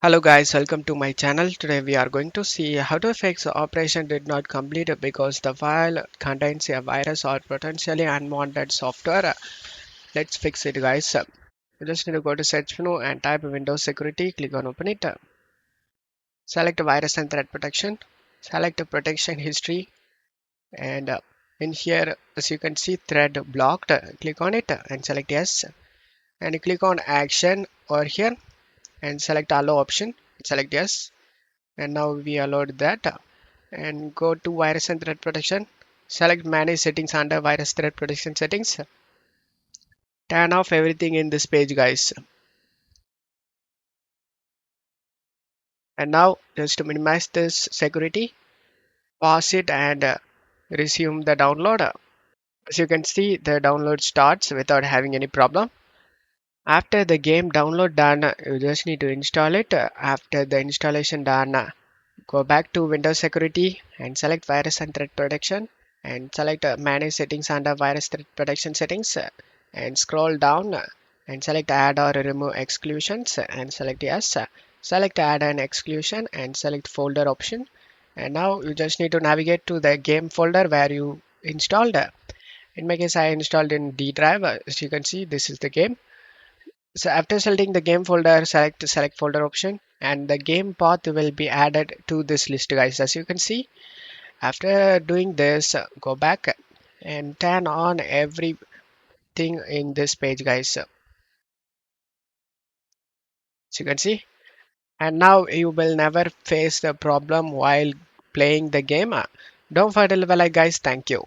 Hello guys, welcome to my channel. Today we are going to see how to fix the operation did not complete because the file contains a virus or potentially unwanted software. Let's fix it guys. You just need to go to search menu and type Windows security, click on open it. Select virus and threat protection. Select protection history and in here as you can see thread blocked. Click on it and select yes and click on action over here and select allow option. Select yes and now we allowed that and go to virus and threat protection. Select manage settings under virus threat protection settings. Turn off everything in this page guys. And now just to minimize this security, pause it and resume the download. As you can see the download starts without having any problem. After the game download done, you just need to install it. After the installation done, go back to Windows Security and select Virus and Threat Protection and select Manage Settings under Virus Threat Protection Settings and scroll down and select Add or Remove Exclusions and select Yes. Select Add an Exclusion and select Folder option. And now you just need to navigate to the game folder where you installed. In my case, I installed in D drive. As you can see, this is the game. So after selecting the game folder, select folder option and the game path will be added to this list guys. As you can see, after doing this, go back and turn on everything in this page guys. As you can see, and now you will never face the problem while playing the game. Don't forget to leave a like guys. Thank you.